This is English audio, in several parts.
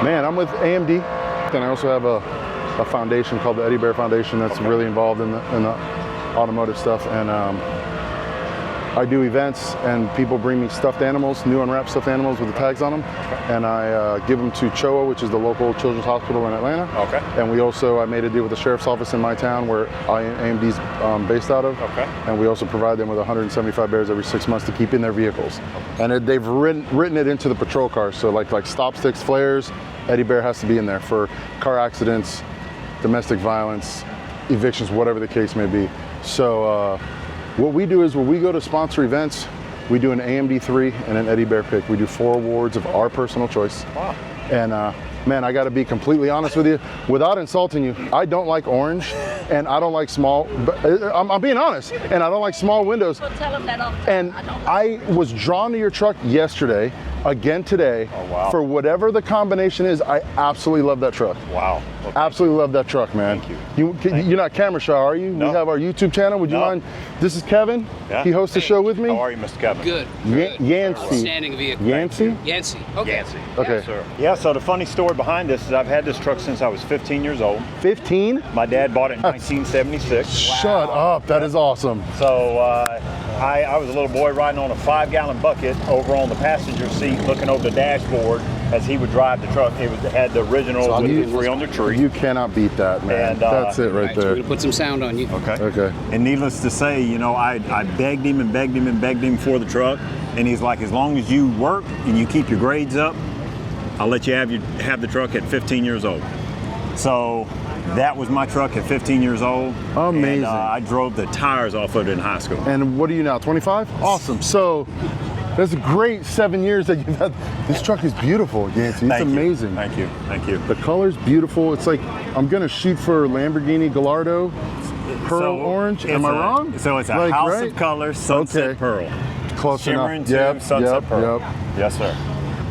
Man, I'm with AMD. And I also have a foundation called the Eddy Foundation that's really involved in the automotive stuff. And I do events, and people bring me stuffed animals, new unwrapped stuffed animals with the tags on them, and I give them to Chongo, which is the local children's hospital in Atlanta. Okay. And I made a deal with the sheriff's office in my town where AMD's based out of. Okay. And we also provide them with 175 bears every 6 months to keep in their vehicles. Okay. And they've written it into the patrol cars, so like stop sticks, flares, Eddy Bear has to be in there for car accidents, domestic violence, evictions, whatever the case may be. So what we do is when we go to sponsor events, we do an AMD 3 and an Eddy Bear pick. We do 4 awards of our personal choice. Wow. And man, I gotta be completely honest with you, without insulting you, I don't like orange and I don't like small, but I'm being honest, and I don't like small windows. Well, tell them that all the time. And I was drawn to your truck yesterday, again today. Oh, wow. For whatever the combination is, I absolutely love that truck. Wow. Well, absolutely love that truck, man. Thank you. You're not camera shy, are you? No. We have our YouTube channel. Would you mind? This is Kevin. Yeah. He hosts the show with me. How are you, Mr. Kevin? Good. Yancey. Outstanding vehicle. Yancey? Yancey. Okay. Yancey. Okay. Yes, sir. Yeah, so the funny story behind this is I've had this truck since I was 15 years old. 15? My dad bought it in 1976. Shut up. That is awesome. So I was a little boy riding on a 5-gallon bucket over on the passenger seat looking over the dashboard as he would drive the truck. It had the original with the 300 tree. You cannot beat that, man. And, that's it right So we're there. gonna put some sound on you. Okay. Okay. And needless to say, you know, I begged him and begged him and begged him for the truck. And he's like, as long as you work and you keep your grades up, I'll let you have the truck at 15 years old. So that was my truck at 15 years old. Amazing. And, I drove the tires off of it in high school. And what are you now, 25? Awesome. So that's a great 7 years that you've had. This truck is beautiful, Yancey. It's amazing. Thank you. Thank you. The color's beautiful. It's like, I'm gonna shoot for Lamborghini Gallardo, pearl orange. Am I wrong? So it's a Like, house right? of colors, sunset Okay. pearl. Close Shimmering enough. tube, sunset pearl. Yep. Yes, sir.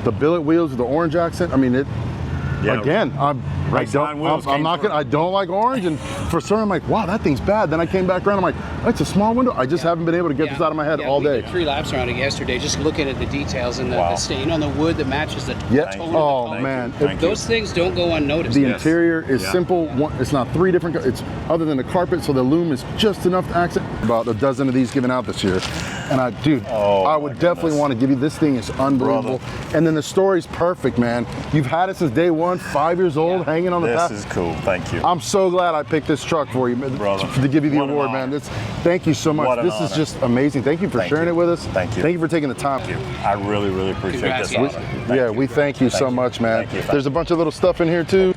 The billet wheels with the orange accent. I mean, Yeah. again, I'm not I don't like orange, and for some I'm like, wow, that thing's bad. Then I came back around, I'm like, it's a small window. I just haven't been able to get this out of my head all day. We did 3 laps around it yesterday, just looking at the details and the stain on the wood that matches the tone of the color. Man. Those things don't go unnoticed. The interior is simple. It's not 3 different. It's other than the carpet, so the loom is just enough to accent. About a dozen of these given out this year, and I would definitely want to give you. This thing is unbelievable, and then the story's perfect, man. You've had it since day one, 5 years old, hanging on the path. This is cool. Thank you. I'm so glad I picked this truck for you, Brother. to give you the What an award, honor. man. Thank you so much. This is just amazing. Thank you for sharing it with us. Thank you. Thank you for taking the time. Thank you. I really, really appreciate Congrats, this Yancey. honor. We thank you so much, man. Thank you. There's a bunch of little stuff in here too.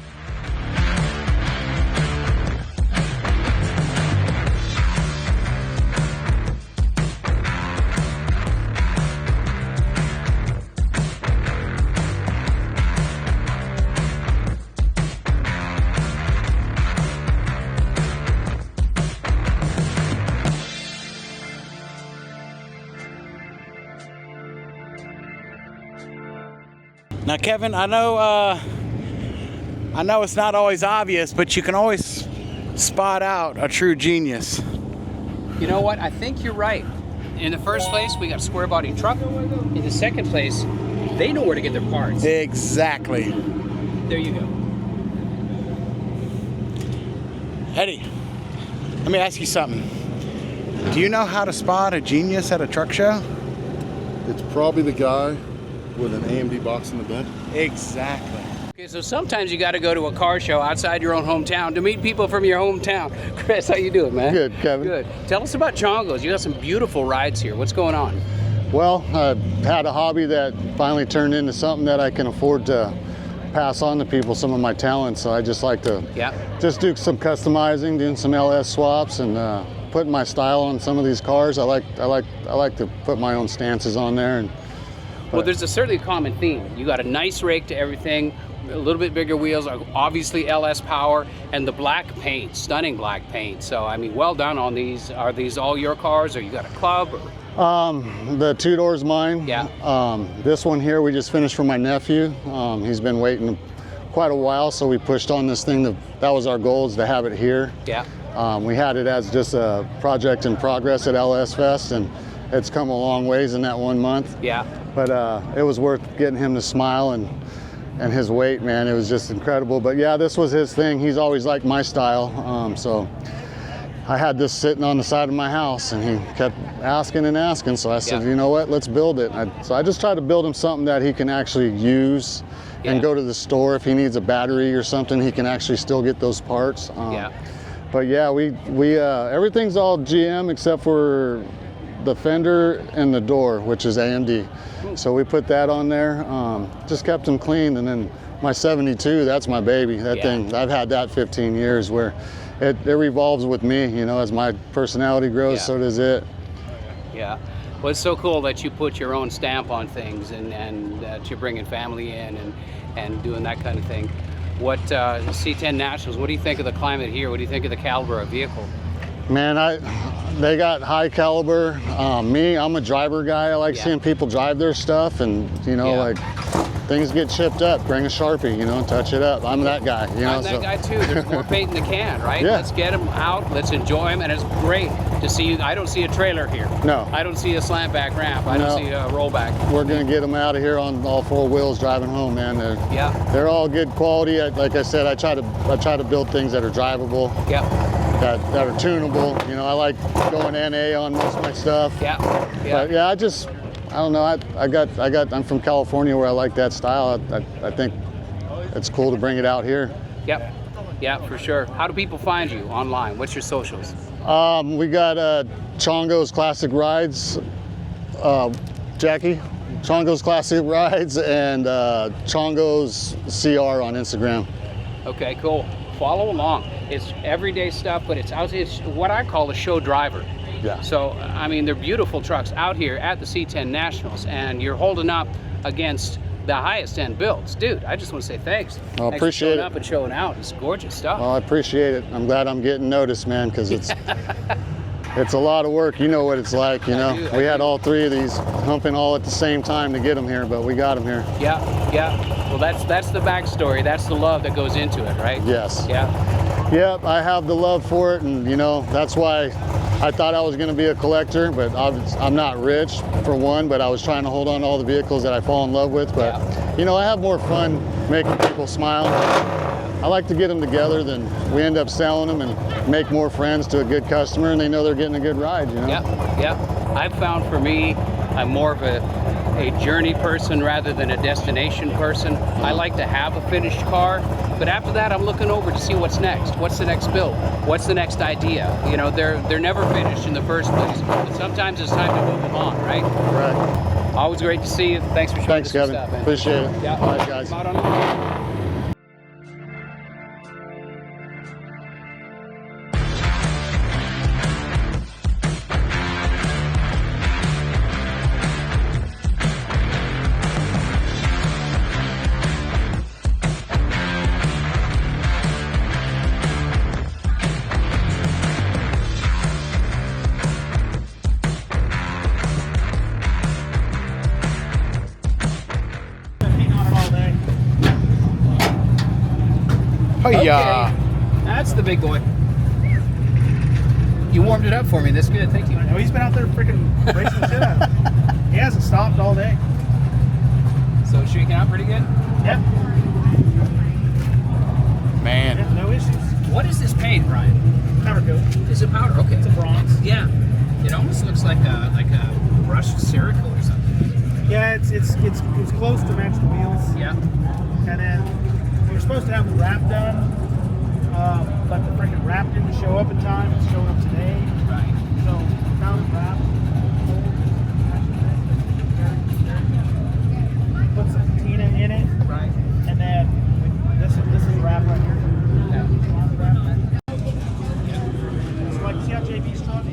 Now, Kevin, I know it's not always obvious, but you can always spot out a true genius. You know what? I think you're right. In the first place, we got a square body truck. In the second place, they know where to get their parts. Exactly. There you go. Eddy, let me ask you something. Do you know how to spot a genius at a truck show? It's probably the guy with an AMD box in the bed. Exactly. Okay, so sometimes you got to go to a car show outside your own hometown to meet people from your hometown. Chris, how you doing, man? Good, Kevin. Good. Tell us about Chongos. You got some beautiful rides here. What's going on? Well, I've had a hobby that finally turned into something that I can afford to pass on to people, some of my talents. So I just like to just do some customizing, doing some LS swaps, and putting my style on some of these cars. I like to put my own stances on there. Well, there's certainly a common theme. You got a nice rake to everything, a little bit bigger wheels, obviously LS power, and the black paint, stunning black paint. So, I mean, well done on these. Are these all your cars, or you got a club? Or? The 2-door's mine. Yeah. This one here we just finished for my nephew. He's been waiting quite a while, so we pushed on this thing. That was our goal, is to have it here. Yeah. We had it as just a project in progress at LS Fest, and it's come a long ways in that 1 month. Yeah. But it was worth getting him to smile and and his weight, man, it was just incredible. But yeah, this was his thing. He's always liked my style. So I had this sitting on the side of my house, and he kept asking and asking. So I said, you know what, let's build it. So I just tried to build him something that he can actually use and go to the store. If he needs a battery or something, he can actually still get those parts. But yeah, we everything's all GM except for the fender and the door, which is AMD. So we put that on there, just kept them clean. And then my 72, that's my baby. That thing, I've had that 15 years, where it revolves with me, you know, as my personality grows, so does it. Yeah. Well, it's so cool that you put your own stamp on things, and that you're bringing family in and doing that kind of thing. What C10 Nationals, what do you think of the climate here? What do you think of the caliber of vehicle? Man, they got high caliber. Me, I'm a driver guy. I like seeing people drive their stuff, and you know, like things get chipped up. Bring a Sharpie, you know, touch it up. I'm that guy, you know. I'm that guy too. There's more paint in the can, right? Yeah. Let's get them out. Let's enjoy them, and it's great to see. I don't see a trailer here. No. I don't see a slant back ramp. I don't see a rollback. We're gonna get them out of here on all 4 wheels driving home, man. They're all good quality. Like I said, I try to build things that are drivable. That are tunable. You know, I like going NA on most of my stuff. But yeah, I don't know. I'm from California, where I like that style. I think it's cool to bring it out here. Yeah, for sure. How do people find you online? What's your socials? We got Chongos Classic Rides, Jackie. Chongos Classic Rides, and Chongos CR on Instagram. Okay, cool. Follow along. It's everyday stuff, but it's what I call a show driver. So, I mean, they're beautiful trucks out here at the C10 Nationals, and you're holding up against the highest end builds. Dude, I just want to say thanks. Well, thanks appreciate for showing it. up and showing out. It's gorgeous stuff. Well, I appreciate it. I'm glad I'm getting noticed, man, because it's it's a lot of work. You know what it's like, you know. We had all 3 of these humping all at the same time to get them here, but we got them here. Well, that's the backstory. That's the love that goes into it, right? Yes. Yep, I have the love for it, and you know, that's why I thought I was going to be a collector, but I'm not rich, for one, but I was trying to hold on to all the vehicles that I fall in love with. But you know, I have more fun making people smile. I like to get them together than we end up selling them and make more friends to a good customer, and they know they're getting a good ride, you know? I've found, for me, I'm more of a journey person rather than a destination person. I like to have a finished car, but after that I'm looking over to see what's next. What's the next build? What's the next idea? You know, they're never finished in the first place, but sometimes it's time to move them on, right? Right. Always great to see you. Thanks for showing us some Kevin. stuff, man. Appreciate it. Yeah. All right, guys. Come out on the Yeah. That's the big boy. You warmed it up for me. That's good. Thank you. No, he's been out there freaking racing the shit out of it. He hasn't stopped all day. So shaking out pretty good? Yeah. Man. Yeah, no issues. What is this paint, Brian? Powder coat. Is it powder? Okay. It's a bronze. Yeah. It almost looks like a brushed Cerakote or something. Yeah, it's close to match the wheels. Yeah. And then we were supposed to have the wrap done, but the freaking wrap didn't show up in time. It's showing up today. Right. So found the wrap. Put some patina in it. Right. And then this is the wrap right here. Yeah. So like, see how JB's truck?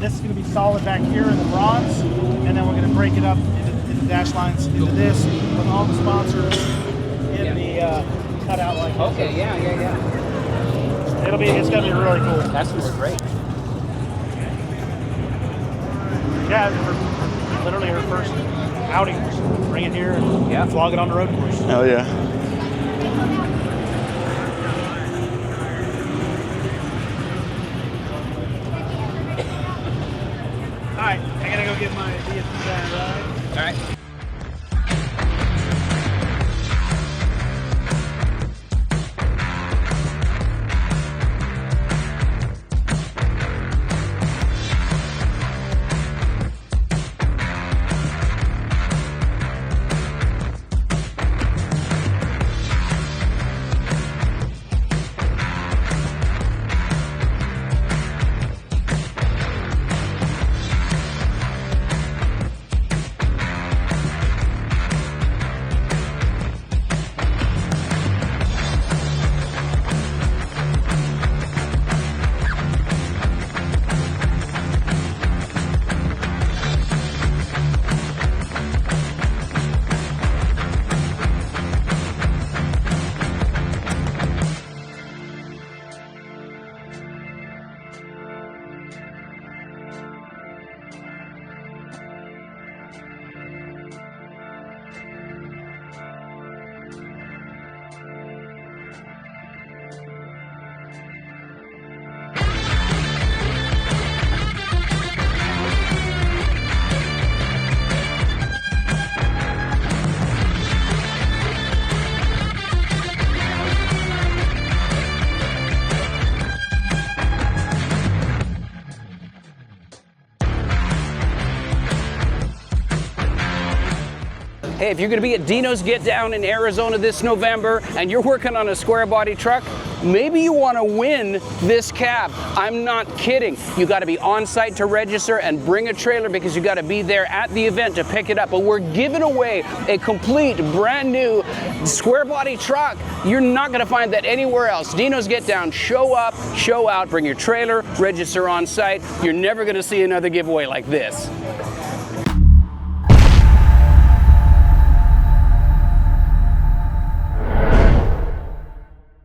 This is going to be solid back here in the bronze, and then we're going to break it up into dash lines into this with all the sponsors in the cutout like this. Okay, yeah. It's going to be really cool. That's great. Yeah, literally her first outing. Bring it here and vlog it on the road course. Hell yeah. Alright, I gotta go get my DSP guy ride. All right. Hey, if you're going to be at Dino's Get Down in Arizona this November and you're working on a square body truck, maybe you want to win this cab. I'm not kidding. You got to be on site to register and bring a trailer because you got to be there at the event to pick it up. But we're giving away a complete brand new square body truck. You're not going to find that anywhere else. Dino's Get Down, show up, show out, bring your trailer, register on site. You're never going to see another giveaway like this.